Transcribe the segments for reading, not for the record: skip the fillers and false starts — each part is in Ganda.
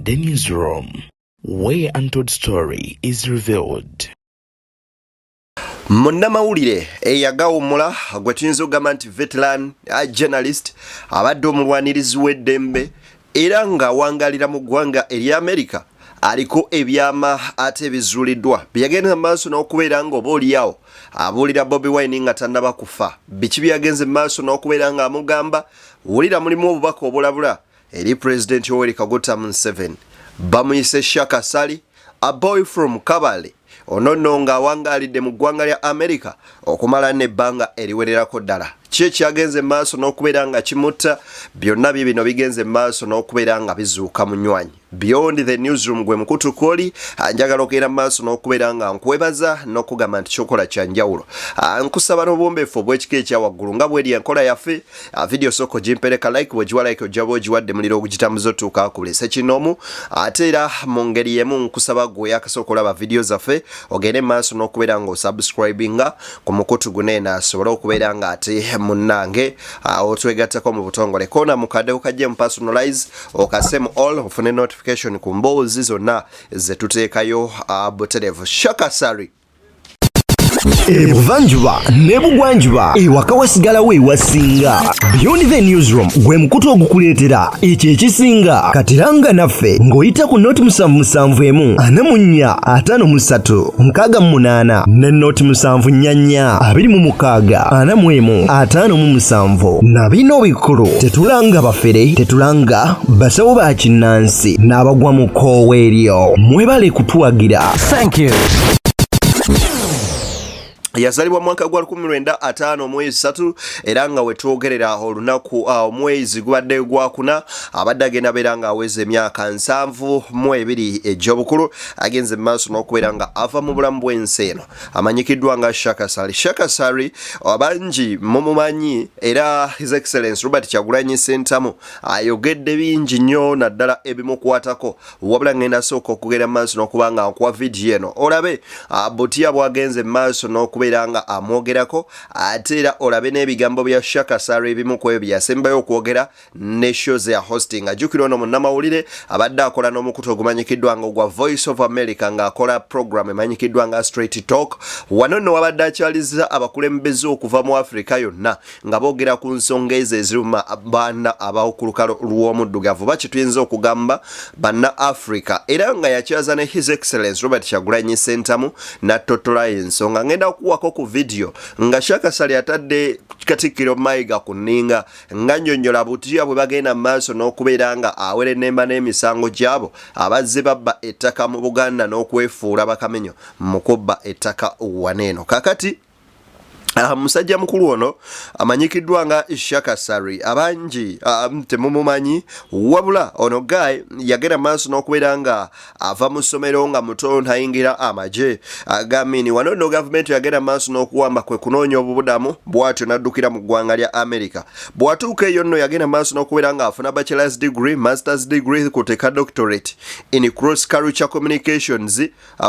The newsroom, where untold story is revealed. Munnamawulire eyagawummula gwe tuyinza okugamba nti veteran journalist abadde omulwanirizi w'eddembe era ng'awangalira mu ggwanga erya America aliko ebyama ate ebizuuliddwa byagenda maaso n'okubeera nga obaolyawo abuulira Bobi Wine nga tannaba kufa biki byagenze maaso n'okubeera nga amugamba wulira mulimu obubaka obulabula eri President Yoweri Kaguta Museveni bamuyise Shaka Sali, a boy from Kabale ono nga awangalidde mu ggwanga lya America okumala n'ebbanga eriwererako ddala ki ekyagenze maaso n'okubeera nga kimutta byonna bino bigenze maaso n'okubeera nga bizuuka munywanyi beyond the newsroom gwe mukutu koli njagala okera maaso n'okubeera nga nkwebaza n'okugamba nti kyokola kya njawulo nkusaba n'obwombeefu obw'ekika ekya waggulu nga bweri enkola yaffe video soko gimpereka like bwegiwa like ojaba ogiwadde muliro ogugitambuza otuuka ku lese kinoomu ate era mu ngeri yemu nkusaba gwe yakasooka olaba video zaffe ogende maaso n'okubeera nga osubscribinga ku mukutu guneena asobole okubeera nga ate munnange otwegattako mu butongole kona mukadde okajje mu personalize okasemu all ofune notification ku mboozi zonna ze tuteekayo buterevu Shaka Sali Ebuvanjuba nebugwanjuba ewaka wasigalawo ewasinga Beyond the Newsroom gwe mukutu ogukuleetera ekyo ekisinga katiranga naffe ng'oyita ku noti 771 44 53 ne noti 744 26 45 na bino bikulu tetulanga bafere tetulanga basawo ba kinnansi n'abagwa mu koowe eryo mwebale kutuwagira. Thank you. yazalibwa mwaka gwa 1905 omwezi 3 era nga wetwogerera olunaku omwezi gubadde gwakuna abadde agenda beera nga aweze emyaka 72 egy'obukulu agenze maaso n'okubeera nga ava mu bulamu bw'ensi eno amanyikiddwa nga Shaka Sali. Shaka Sali abangi mumumanyi era His Excellence Robert Kyagulanyi Ssentamu ayogedde bingi nnyo naddala ebimukwatako wabula ngenda sooka okugenda maaso n'okuba nga nkuwa vidiyo eno olabe butya bwagenze maaso n'okubeera nga amwogerako ate era olabe n'ebigambo bya Shaka Sali ebimu ku ebyo byasembayo okwogera ne shows ya hosting ajjukira ono munnamawulire abadde akola n'omukutu ogumanyikiddwa nga ogwa Voice of America ng'akola program emanyikiddwa nga Straight Talk wano nno wabadde akyaliza abakulembeze okuva mu Africa yonna nga boogera ku nsonga ezo eziruma baana abawukulukalo lw'omuddugavu baki tuyinza okugamba banna Africa era nga yakyaza ne His Excellence Robert Kyagulanyi Ssentamu nattotola ensonga ngenda okuwako ku video nga Shaka Sali atadde Katikkiro Mayiga ku nninga nga nnyonnyola butya bwe bagenda maaso n'okubeera nga awere nemba n'emisango gyabo abazze babba ettaka mu Buganda n'okwefuula bakamenyo mu kubba ettaka waneeno kakati musajja mukulu ono amanyikiddwa nga Shaka Sali abangi temumumanyi wabula ono guy yagenda maaso n'okubeera nga ava mu ssomero nga muto ntayingira amaje agamini wano no government yagenda maaso n'okuwamba kwe kunoonya obubudamu bw'atyo n'addukira mu ggwanga lya America bw'atuuka eyo nno yagenda maaso n'okubeera nga afuna bachelor's degree master's degree kuteeka doctorate in cross cultural communications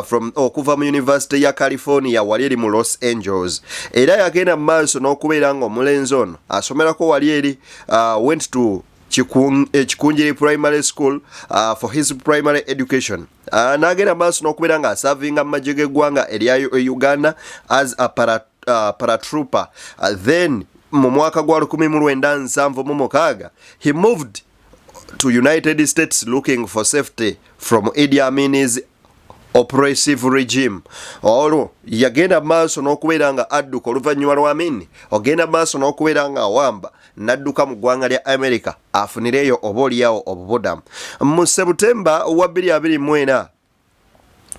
from okuva mu University ya California wali eri mu Los Angeles era yagenda maaso n'okubeera nga omulenzi ono asomerako wali eri went to Chikunjiri Primary School for his primary education n'agenda maaso n'okubeera nga asavinga mu magye g'eggwanga erya Uganda as a paratrooper then mu mwaka gwa 1976 he moved to United States looking for safety from Idi Amin's oppressive regime olwo yagenda maaso n'okubeera nga adduka oluvannyuma lwa Amin ogenda maaso n'okubeera nga awamba n'adduka mu ggwanga lya America afunireyo obaolyawo obubudamu mu September wa 2024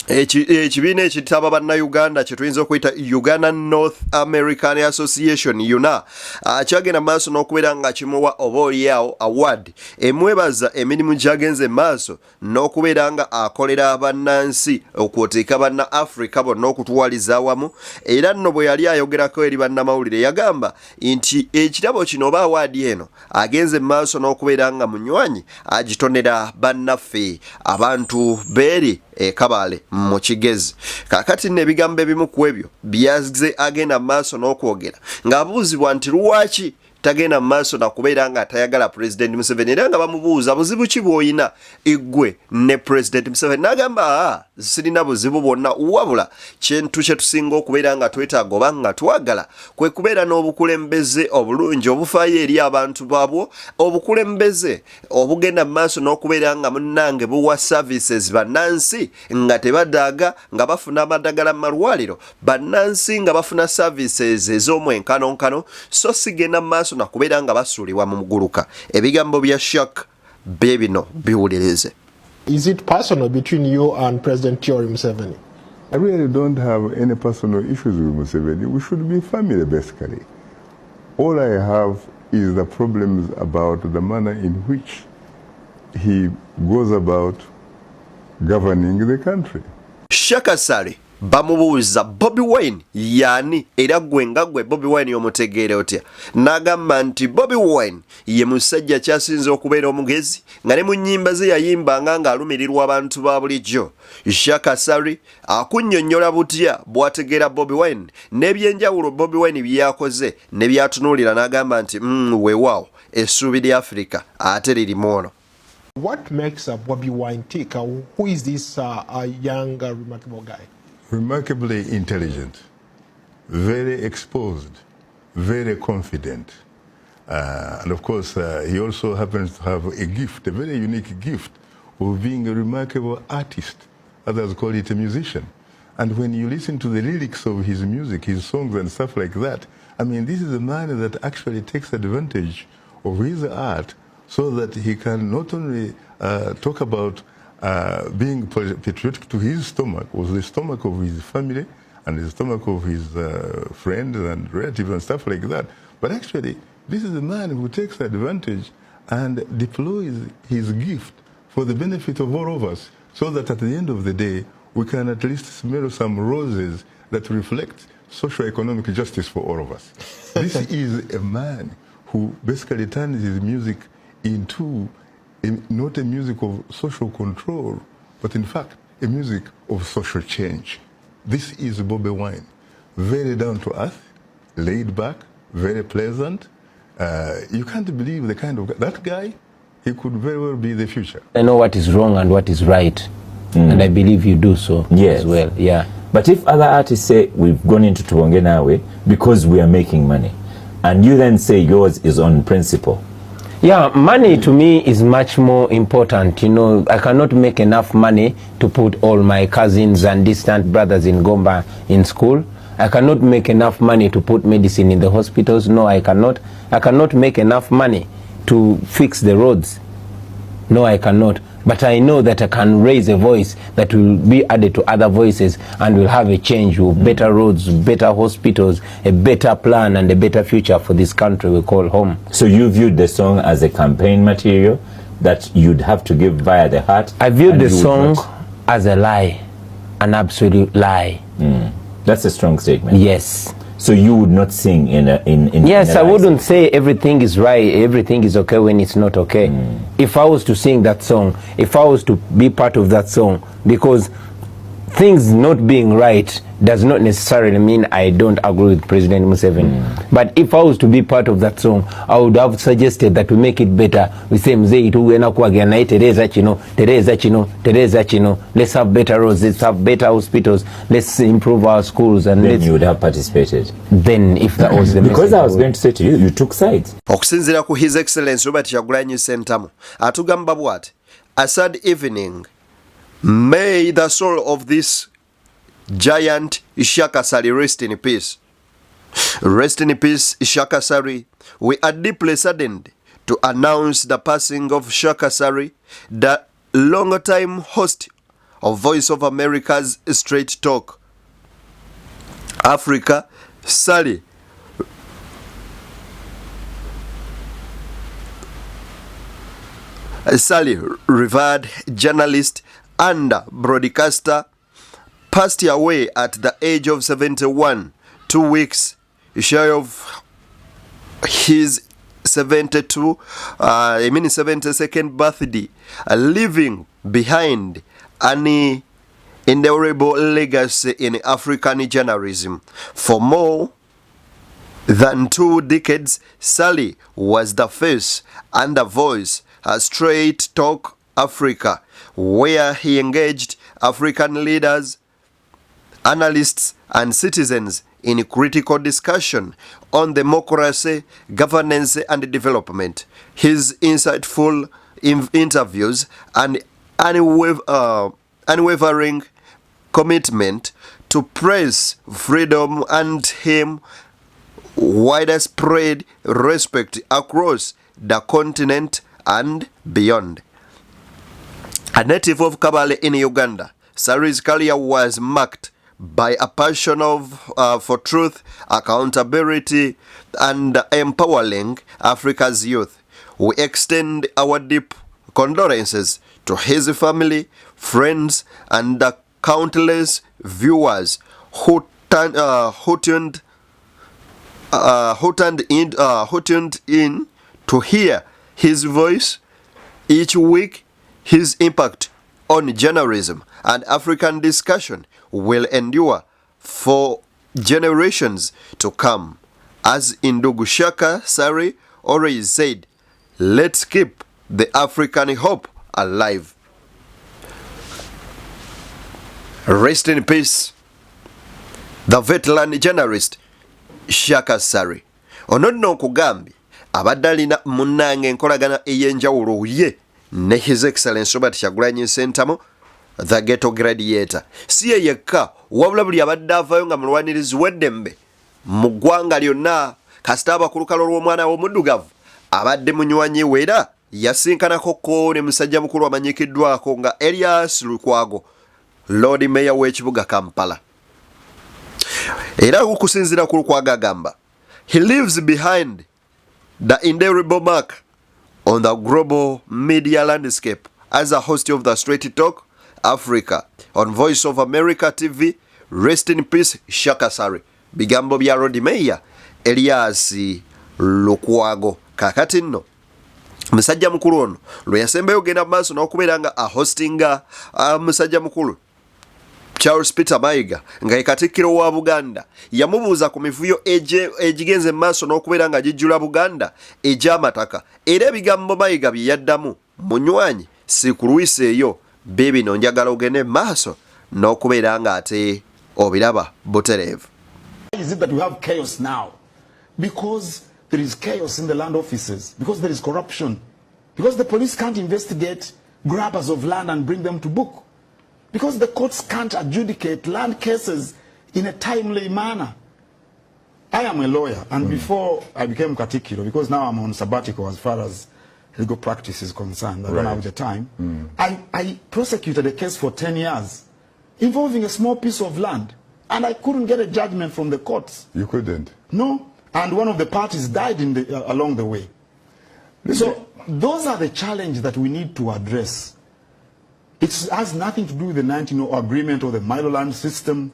ekibiina ekitaba bannayuganda kye tuyinza okuyita Uganda North American Association UNA kyagenda maaso n'okubeera nga kimuwa obaolyawo award emwebaza emirimu gyagenze maaso n'okubeera nga akolera bannansi okwoteeka banna Africa bonna okutuwaliza awamu era nno bwe yali ayogerako eri bannamawulire yagamba nti ekirabo kino oba award eno agenze maaso n'okubeera nga munywanyi agitonera bannaffe abantu beeri Kabale mu Kigezi kakati n'ebigambo ebimu ku ebyo byaze agenda maaso n'okwogera ng'abuuzibwa nti lwaki tagenda maaso na kubeera nga tayagala President Museveni era nga bamubuuza buzibu ki bw'oyina eggwe ne President Museveni n'agamba sirina buzibu bwonna wabula kintu kye tusinga okubeera nga twetaaga oba nga twagala kwe kubeera n'obukulembeze obulungi obufaayo eri abantu baabwo obukulembeze obugenda mu maaso n'okubeera nga munnange buwa services bannansi nga tebadaaga nga bafuna amadagala mu malwaliro bannansi nga bafuna services ez'omwenkanonkano so sigenda mu maaso na kubeera nga basuulibwa mu muguluka ebigambo bya Shaka bino biwulirize. Is it personal between you and President Yoweri Museveni? I really don't have any personal issues with Museveni. We should be family, basically. All I have is the problems about the manner in which he goes about governing the country. Shaka Sali bamubuuza Bobi Wine yani era gwe nga gwe Bobi Wine y'omutegeera otya n'agamba nti Bobi Wine ye musajja kyasinze okubeera omugezi nga ne mu nnyimba ze yayimbanga ng'alumirirwa abantu ba bulijjo. Shaka Sali akunnyonnyola butya bw'ategeera Bobi Wine n'ebyenjawulo Bobi Wine byakoze ne byatunuulira n'agamba nti weewaawo essuubi lya Afrika ate lirimu ono. What makes Bobi Wine tick? Who is this young, remarkable guy? Remarkably intelligent, very exposed, very confident. And of course, he also happens to have a gift, a very unique gift of being a remarkable artist. Others call it a musician. And when you listen to the lyrics of his music, his songs and stuff like that, I mean, this is a man that actually takes advantage of his art so that he can not only talk about being patriotic to his stomach, or the stomach of his family and the stomach of his friends and relatives and stuff like that, but actually this is a man who takes advantage and deploys his gift for the benefit of all of us, so that at the end of the day we can at least smell some roses that reflect socio-economic justice for all of us. This is a man who basically turns his music into not a music of social control, but in fact a music of social change. This is Bobi Wine, very down to earth, laid back, very pleasant. You can't believe the kind of that guy. He could very well be the future. I know what is wrong and what is right, and I believe you do so as well. Yeah. But if other artists say we've gone into Tuwonge Nawe because we are making money, and you then say yours is on principle. Yeah, money to me is much more important. You know, I cannot make enough money to put all my cousins and distant brothers in Gomba in school. I cannot make enough money to put medicine in the hospitals. No, I cannot. I cannot make enough money to fix the roads. No, I cannot. But I know that I can raise a voice that will be added to other voices and will have a change with better roads, better hospitals, a better plan and a better future for this country we call home. So you viewed the song as a campaign material that you'd have to give via the heart? I viewed the song as a lie, an absolute lie. That's a strong statement. Yes. So you would not sing in yes, I wouldn't say everything is right, everything is okay when it's not okay. If I was to sing that song, if I was to be part of that song, because things not being right does not necessarily mean I don't agree with President Museveni. But if I was to be part of that song, I would have suggested that we make it better. We say mzee tu wena kuagana tereza chino, let's have better roads, let's have better hospitals, let's improve our schools, and then you would have participated. Then if that was the because I was going to say to you, you took sides. Okusinzira ku His Excellency Robert Kyagulanyi Ssentamu atugamba bw'ati, a sad evening. May the soul of this giant Shaka Sali rest in peace. Rest in peace, Shaka Sali. We are deeply saddened to announce the passing of Shaka Sali, the long-time host of Voice of America's Straight Talk Africa. Ssali revered journalist and broadcaster, passed away at the age of 71, 2 weeks shy of his 72nd birthday, leaving behind an indelible legacy in African journalism. For more than 2 decades, Ssali was the face and the voice of Straight Talk Africa, where he engaged African leaders, analysts, and citizens in critical discussion on democracy, governance, and development. His insightful interviews and unwavering commitment to press freedom and him widespread respect across the continent and beyond. A native of Kabale in Uganda, Ssali's career was marked by a passion for truth, accountability, and empowering Africa's youth. We extend our deep condolences to his family, friends, and the countless viewers who tuned in to hear his voice each week. His impact on journalism and African discussion will endure for generations to come. As Ndugu Shaka Sali always said, let's keep the African hope alive. Rest in peace, the veteran journalist Shaka Sali. Ono nno nkugambye abadde alina munnange enkolagana ey'enjawulo ye ne His Excellency Robert Kyagulanyi Ssentamu, the ghetto gladiator. Si ye yekka, wabula buli abadde avaayo nga mulwanirizi w'eddembe mu ggwanga lyonna, kasita abakulukalo lw'omwana w'omuddugavu abadde munywanyi we era yasinkanako ko ne musajja mukulu amanyikiddwako nga Elias Lukwago, Lord Mayor w'ekibuga Kampala. Era okusinziira ku Lukwago agamba, he leaves behind the indelible mark on the global media landscape as a host of the Straight Talk Africa on Voice of America TV. Rest in peace, Shaka Sali. Bigambo bya Lord Mayor Elias Lukwago. Kakati nno musajja mukulu ono lwe yasembayo genda maaso n'okubeera nga ahostinga musajja mukulu Charles Peter Mayiga nga ye Katikkiro wa Buganda, yamubuuza ku mivuyo egigenze maaso n'okubeera nga gijjula Buganda egy'amataka, era ebigambo Mayiga bye yaddamu, munywanyi si ku lwisi eyo, biibino njagala ogende maaso n'okubeera nga ate obiraba butereevu. Is it that we have chaos now? Because there is chaos in the land offices, because there is corruption, because the police can't investigate grabbers of land and bring them to book, because the courts can't adjudicate land cases in a timely manner. I am a lawyer, and before I became Katikkiro, because now I'm on sabbatical as far as legal practice is concerned, I don't have the time, I prosecuted a case for 10 years involving a small piece of land, and I couldn't get a judgment from the courts. You couldn't? No, and one of the parties died along the way. So those are the challenges that we need to address. It has nothing to do with the 1900 agreement or the Miloland system.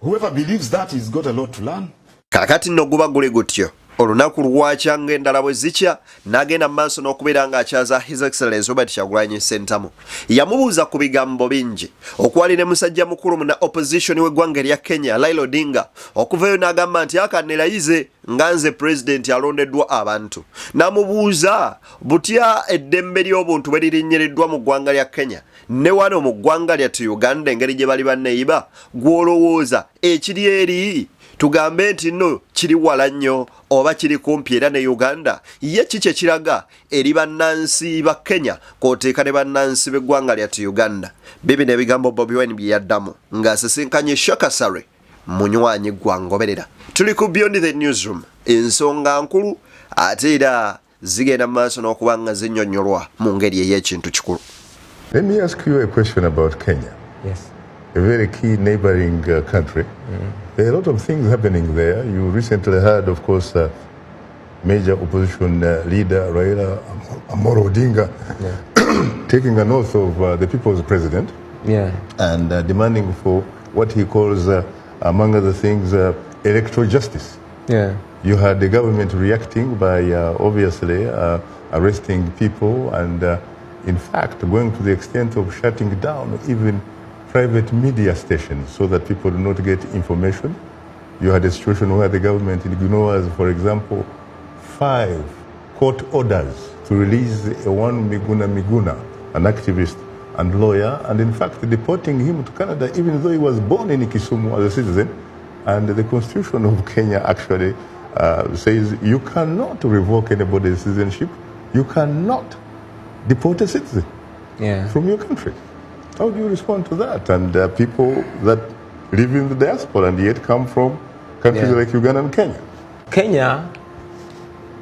Whoever believes that has got a lot to learn. Kakati nno guba guli gutyo. Olunaku lwakya ng'endala bwe zikya n'agenda mu maaso n'okubeera ng'akyaza His Excellency Robert Kyagulanyi Ssentamu. Yamubuuza ku bigambo bingi okwali ne musajja mukulu mu na opposition w'eggwanga erya Kenya Raila Odinga okuvayo n'agamba nti akanerayize nga nze president alondeddwa abantu. N'amubuuza butya eddembe ly'obuntu bwe lirinnyireddwa mu ggwanga lya Kenya ne wano mu ggwanga lyattu Uganda engeri gye bali banneyiba, gw'olowooza ekiri eri tugambe nti nno kiri wala nnyo oba kiri kumpi era ne Uganda, ye kiki ekiraga eri bannansi ba Kenya k'oteeka ne bannansi b'eggwanga lyattu Uganda. Bibi n'ebigambo Bobi Wine bye yaddamu ng'asisinkanye Shaka Sali munywanyi gwangoberera. Tuli ku Beyond the Newsroom, ensonga nkulu ate era zigenda mu maaso n'okuba nga zinnyonnyolwa mu ngeri ey'ekintu kikulu. Let me ask you a question about Kenya. Yes. A very key neighboring country. There are a lot of things happening there. You recently heard, of course, major opposition leader Raila Amolo Odinga taking an oath of the people's president and demanding for what he calls, among other things, electoral justice. You had the government reacting by obviously arresting people and in fact going to the extent of shutting down even private media stations so that people do not get information you had a situation where the government ignores, for example, 5 court orders to release one Miguna, an activist and lawyer, and in fact deporting him to Canada even though he was born in Kisumu as a citizen. And the constitution of Kenya actually says you cannot revoke anybody's citizenship, you cannot deport a citizen from your country. How do you respond to that? And people that live in the diaspora and yet come from countries like Uganda and Kenya. Kenya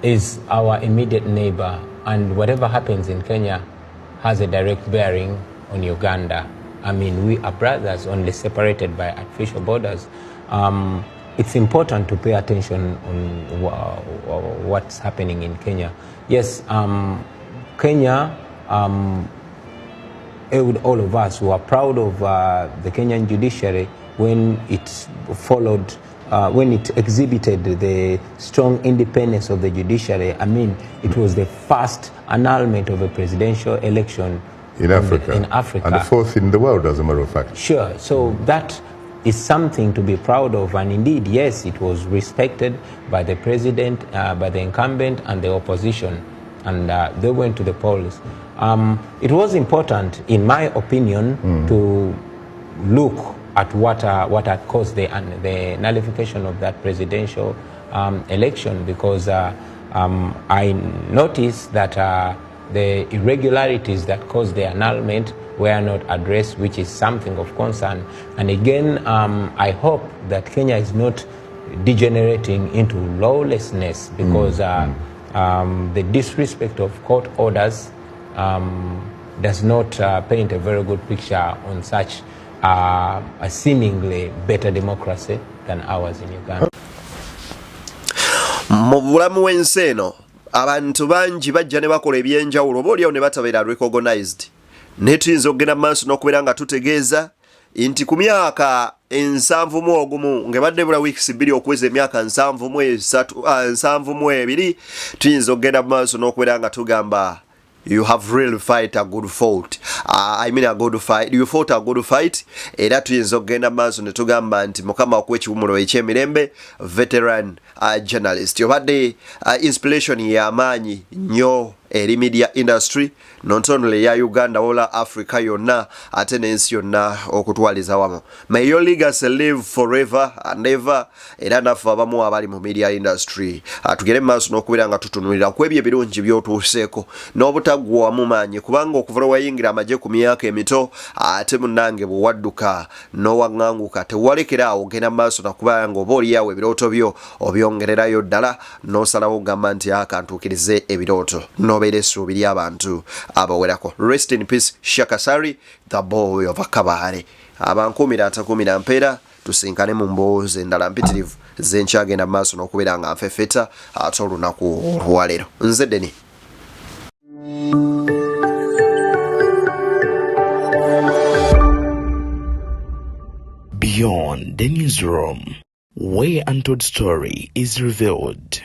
is our immediate neighbor, and whatever happens in Kenya has a direct bearing on Uganda. I mean, we are brothers, only separated by artificial borders. It's important to pay attention on what's happening in Kenya. Yes, Kenya, all of us who are proud of the Kenyan judiciary when it followed, when it exhibited the strong independence of the judiciary. I mean, it was the first annulment of a presidential election in Africa. And the 4th in the world, as a matter of fact. Sure. So that is something to be proud of. And indeed, yes, it was respected by the president, by the incumbent and the opposition. And they went to the polls. It was important, in my opinion, to look at what had caused the nullification of that presidential election, because I noticed that the irregularities that caused the annulment were not addressed, which is something of concern. And again, I hope that Kenya is not degenerating into lawlessness, because the disrespect of court orders does not paint a very good picture on such a seemingly better democracy than ours in Uganda. Mu bulamu w'ensi eno abantu bangi bajja ne bakola ebyenjawulo obaolyawo ne batabeera recognized, naye tuyinza okugenda mu maaso n'okubeera nga tutegeeza nti ku myaka 71 ng'ebadde bula weeks 2 okuweza emyaka 72 tuyinza okugenda mu maaso n'okubeera nga tugamba you have really fight a good fight. I mean a good fight. You fought a good fight. Era tuyinza okugenda maaso ne tugamba nti mukama okw'ekiwumulo eky'emirembe, veteran journalist. Obadde inspiration y'amaanyi nnyo eri media industry, not only ya Uganda, wala Africa yonna, ate n'ensi yonna okutwaliza wamu. May your legacy live forever and ever. Era naffe abamu abali mu media industry tugere maaso n'okubeera nga tutunulira ku ebyo ebirungi by'otuuseeko n'obutaggwaamu maanyi, kubanga okuva lwe wayingira amagye ku myaka emito ate munnange bwe wadduka n'owaŋŋanguka tewalekera ogenda maaso nakuba nga oba olyawo ebirooto byo obyongererayo ddala n'osalawo ogamba nti akantuukirize ebirooto n'obeera essuubi ly'abantu abawerako. Rest in peace Shaka Sali, the boy of Akabaale. Abankumira atakumira mpeera, tusinkane mu mboozi endala mpitirivu z'enkyagenda mu maaso n'okubeera nga nfeffeta ate olunaku olwaleero. Nze Deni. Beyond the newsroom, where untold story is revealed.